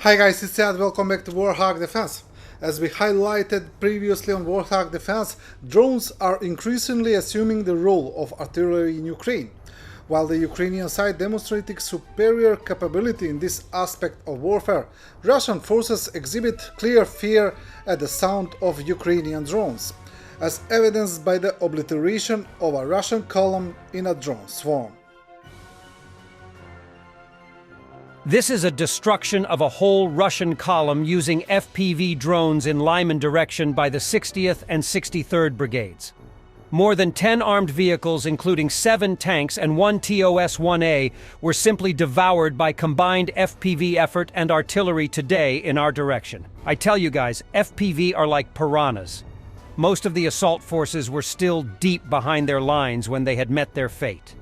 Hi guys, it's Ed. Welcome back to Warthog Defense. As we highlighted previously on Warthog Defense, drones are increasingly assuming the role of artillery in Ukraine. While the Ukrainian side demonstrating superior capability in this aspect of warfare, Russian forces exhibit clear fear at the sound of Ukrainian drones, as evidenced by the obliteration of a Russian column in a drone swarm. This is a destruction of a whole Russian column using FPV drones in Lyman direction by the 60th and 63rd Brigades. More than 10 armed vehicles, including 7 tanks and 1 TOS-1A, were simply devoured by combined FPV effort and artillery today in our direction. I tell you guys, FPV are like piranhas. Most of the assault forces were still deep behind their lines when they had met their fate.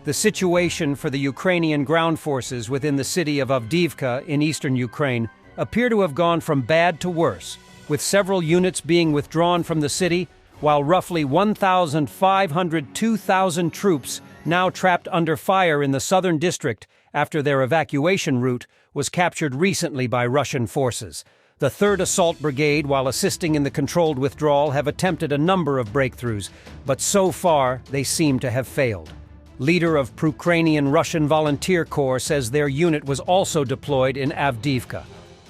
The situation for the Ukrainian ground forces within the city of Avdiivka in eastern Ukraine appear to have gone from bad to worse, with several units being withdrawn from the city, while roughly 1,500–2,000 troops now trapped under fire in the southern district after their evacuation route was captured recently by Russian forces. The 3rd Assault Brigade, while assisting in the controlled withdrawal, have attempted a number of breakthroughs, but so far they seem to have failed. Leader of Ukrainian Russian Volunteer Corps says their unit was also deployed in Avdiivka.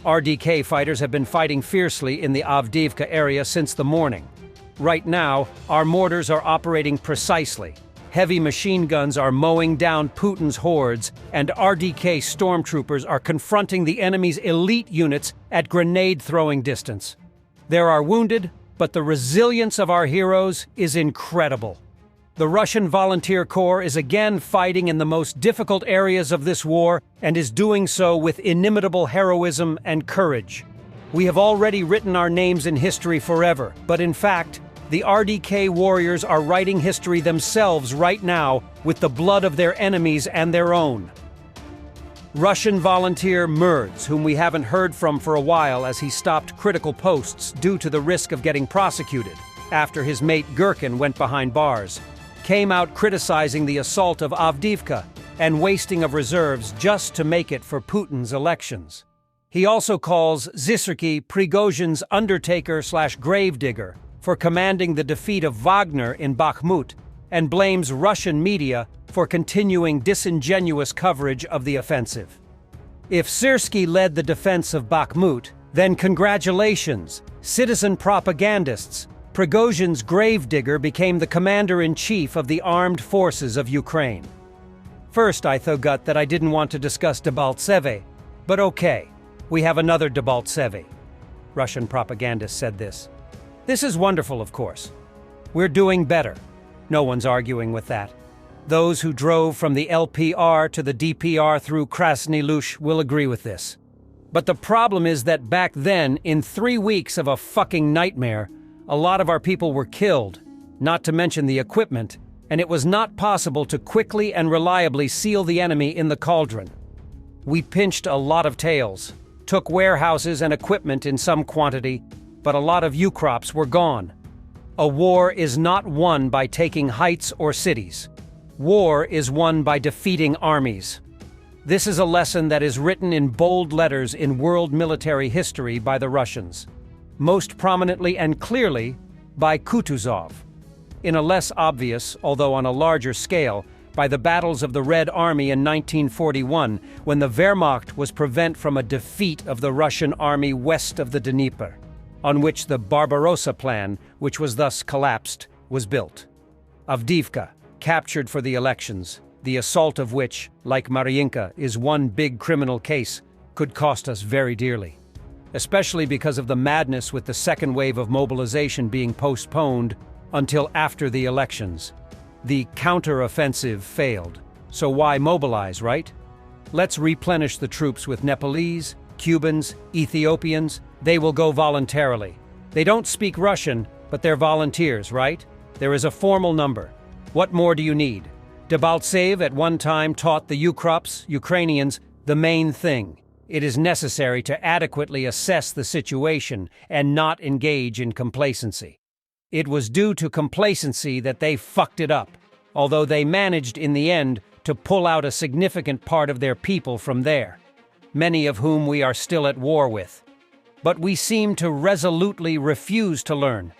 RDK fighters have been fighting fiercely in the Avdiivka area since the morning. Right now, our mortars are operating precisely. Heavy machine guns are mowing down Putin's hordes, and RDK stormtroopers are confronting the enemy's elite units at grenade-throwing distance. There are wounded, but the resilience of our heroes is incredible. The Russian Volunteer Corps is again fighting in the most difficult areas of this war and is doing so with inimitable heroism and courage. We have already written our names in history forever, but in fact, the RDK warriors are writing history themselves right now with the blood of their enemies and their own. Russian volunteer Merz, whom we haven't heard from for a while as he stopped critical posts due to the risk of getting prosecuted after his mate Gherkin went behind bars, came out criticizing the assault of Avdiivka and wasting of reserves just to make it for Putin's elections. He also calls Zisserky Prigozhin's undertaker/gravedigger for commanding the defeat of Wagner in Bakhmut and blames Russian media for continuing disingenuous coverage of the offensive. If Syrskyi led the defense of Bakhmut, then congratulations, citizen propagandists. Prigozhin's gravedigger became the commander-in-chief of the armed forces of Ukraine. First, I thought that I didn't want to discuss Debaltseve, but okay, we have another Debaltseve. Russian propagandist said this. This is wonderful, of course. We're doing better. No one's arguing with that. Those who drove from the LPR to the DPR through Krasny Luch will agree with this. But the problem is that back then, in 3 weeks of a fucking nightmare, a lot of our people were killed, not to mention the equipment, and it was not possible to quickly and reliably seal the enemy in the cauldron. We pinched a lot of tails, took warehouses and equipment in some quantity, but a lot of Ukrops were gone. A war is not won by taking heights or cities. War is won by defeating armies. This is a lesson that is written in bold letters in world military history by the Russians. Most prominently and clearly by Kutuzov. In a less obvious, although on a larger scale, by the battles of the Red Army in 1941, when the Wehrmacht was prevent from a defeat of the Russian army west of the Dnieper, on which the Barbarossa Plan, which was thus collapsed, was built. Avdiivka, captured for the elections, the assault of which, like Mariinka, is one big criminal case, could cost us very dearly. Especially because of the madness with the second wave of mobilization being postponed until after the elections. The counter-offensive failed. So why mobilize, right? Let's replenish the troops with Nepalese, Cubans, Ethiopians. They will go voluntarily. They don't speak Russian, but they're volunteers, right? There is a formal number. What more do you need? Debaltsev at one time taught the Ukrainians, the main thing. It is necessary to adequately assess the situation and not engage in complacency. It was due to complacency that they fucked it up, although they managed in the end to pull out a significant part of their people from there, many of whom we are still at war with. But we seem to resolutely refuse to learn.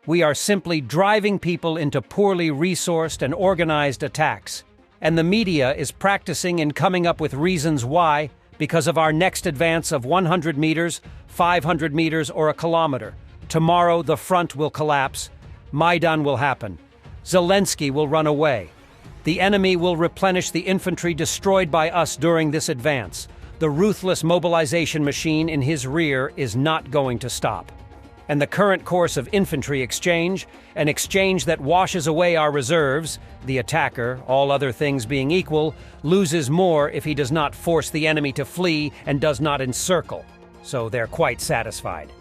We are simply driving people into poorly resourced and organized attacks, and the media is practicing in coming up with reasons why, because of our next advance of 100 meters, 500 meters, or a kilometer. Tomorrow the front will collapse, Maidan will happen, Zelensky will run away. The enemy will replenish the infantry destroyed by us during this advance. The ruthless mobilization machine in his rear is not going to stop. And the current course of infantry exchange, an exchange that washes away our reserves, the attacker, all other things being equal, loses more if he does not force the enemy to flee and does not encircle. So they're quite satisfied.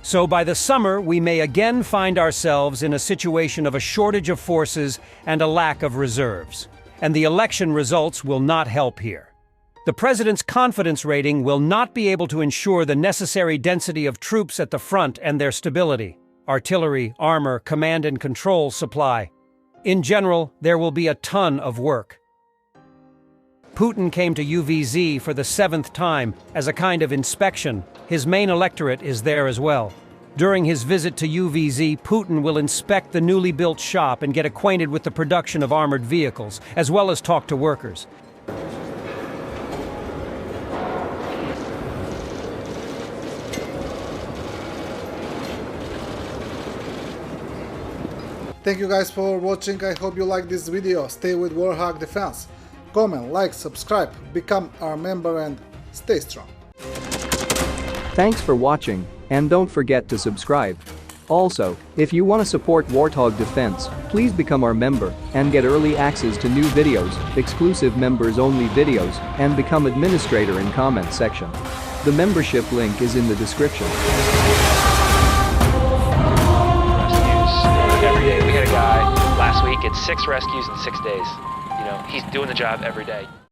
So by the summer, we may again find ourselves in a situation of a shortage of forces and a lack of reserves. And the election results will not help here. The president's confidence rating will not be able to ensure the necessary density of troops at the front and their stability, artillery, armor, command and control supply. In general, there will be a ton of work. Putin came to UVZ for the 7th time as a kind of inspection. His main electorate is there as well. During his visit to UVZ, Putin will inspect the newly built shop and get acquainted with the production of armored vehicles, as well as talk to workers. Thank you guys for watching. I hope you like this video. Stay with Warthog Defense. Comment, like, subscribe, become our member and stay strong. Thanks for watching, and don't forget to subscribe. Also, if you want to support Warthog Defense, please become our member and get early access to new videos, exclusive members-only videos, and become administrator in comment section. The membership link is in the description. Every day. We had a guy last week, it's 6 rescues in 6 days. You know, he's doing the job every day.